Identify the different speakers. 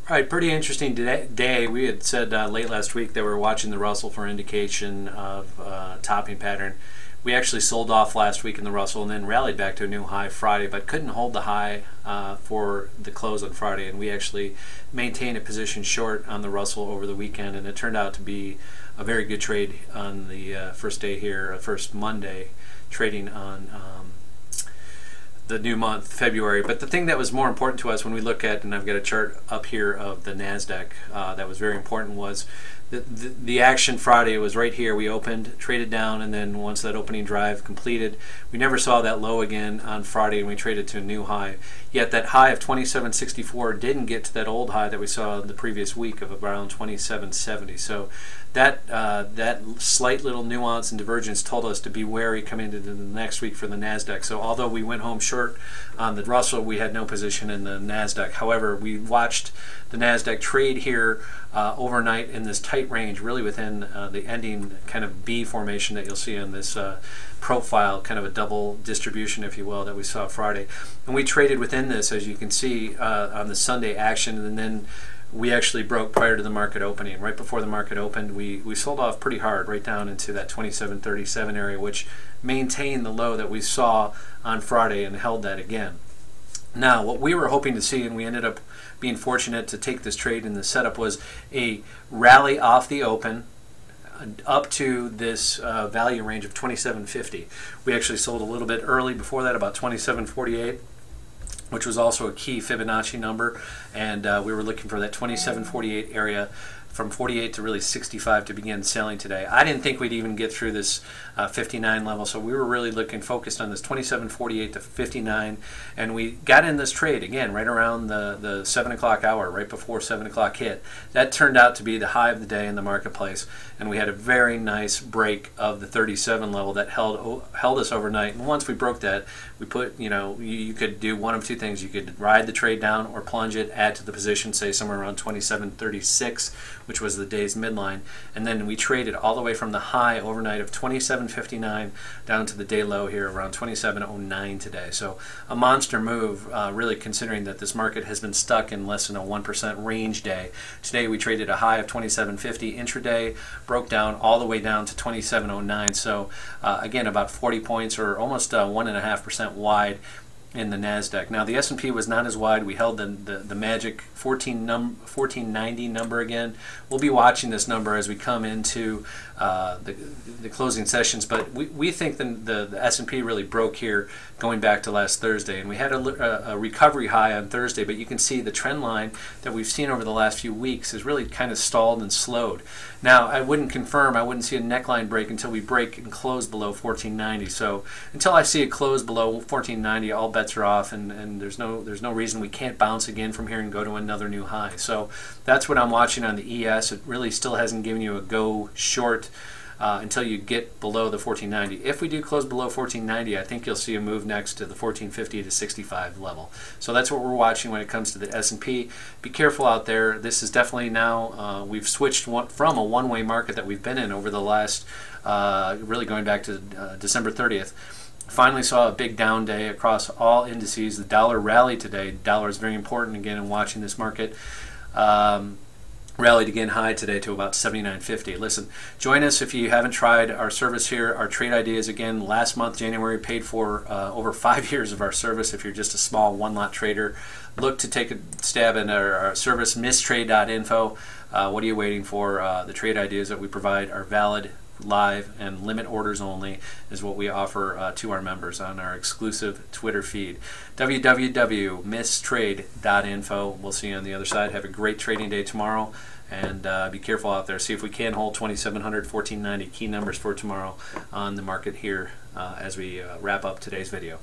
Speaker 1: Right, pretty interesting day. We had said late last week that we were watching the Russell for indication of topping pattern. We actually sold off last week in the Russell and then rallied back to a new high Friday, but couldn't hold the high for the close on Friday. And we actually maintained a position short on the Russell over the weekend, and it turned out to be a very good trade on the first day here, first Monday, trading on the new month, February. But the thing that was more important to us when we look at, and I've got a chart up here of the NASDAQ that was very important, was the action Friday was right here. We opened, traded down, and then once that opening drive completed, we never saw that low again on Friday, and we traded to a new high. Yet that high of 27.64 didn't get to that old high that we saw the previous week of around 27.70. So that slight little nuance and divergence told us to be wary coming into the next week for the NASDAQ. So although we went home short on the Russell, we had no position in the NASDAQ. However, we watched the NASDAQ trade here overnight in this tight range, really within the ending kind of B formation that you'll see on this profile, kind of a double distribution, if you will, that we saw Friday. And we traded within this, as you can see, on the Sunday action, and then we actually broke prior to the market opening. Right before the market opened, we sold off pretty hard right down into that 27.37 area, which maintained the low that we saw on Friday and held that again. Now, what we were hoping to see, and we ended up being fortunate to take this trade in the setup, was a rally off the open up to this value range of 27.50. We actually sold a little bit early before that, about 27.48, which was also a key Fibonacci number, and we were looking for that 27.48 area from 48 to really 65 to begin selling today. I didn't think we'd even get through this 59 level, so we were really focused on this 27.48 to 59, and we got in this trade again right around the 7 o'clock hour, right before 7 o'clock hit. That turned out to be the high of the day in the marketplace, and we had a very nice break of the 37 level that held us overnight. And once we broke that, we put, you could do one of two things. You could ride the trade down or plunge it, add to the position, say somewhere around 27.36, which was the day's midline, and then we traded all the way from the high overnight of 27.59 down to the day low here around 27.09 today. So a monster move, really, considering that this market has been stuck in less than a 1% range day. Today we traded a high of 27.50 intraday, broke down all the way down to 27.09. So again, about 40 points, or almost 1.5% wide in the NASDAQ. Now the S&P was not as wide. We held the magic 1490 number again. We'll be watching this number as we come into the closing sessions, but we think the S&P really broke here going back to last Thursday, and we had a recovery high on Thursday, but you can see the trend line that we've seen over the last few weeks has really kind of stalled and slowed. Now I wouldn't see a neckline break until we break and close below 1490. So until I see it close below 1490, all bets are off, and there's no reason we can't bounce again from here and go to another new high. So that's what I'm watching on the ES. It really still hasn't given you a go short until you get below the 1490. If we do close below 1490, I think you'll see a move next to the 1450 to 65 level. So that's what we're watching when it comes to the S&P. Be careful out there. This is definitely now, we've switched from a one-way market that we've been in over the last, really going back to December 30th. Finally saw a big down day across all indices. The dollar rallied today. Dollar is very important again in watching this market. Rallied again high today to about 79.50. Listen, join us if you haven't tried our service here. Our trade ideas, again, last month, January, paid for over 5 years of our service. If you're just a small one-lot trader, look to take a stab at our service, misstrade.info. What are you waiting for? The trade ideas that we provide are valid, live, and limit orders only is what we offer to our members on our exclusive Twitter feed. www.misstrade.info. We'll see you on the other side. Have a great trading day tomorrow, and be careful out there. See if we can hold 2700, 1490 key numbers for tomorrow on the market here as we wrap up today's video.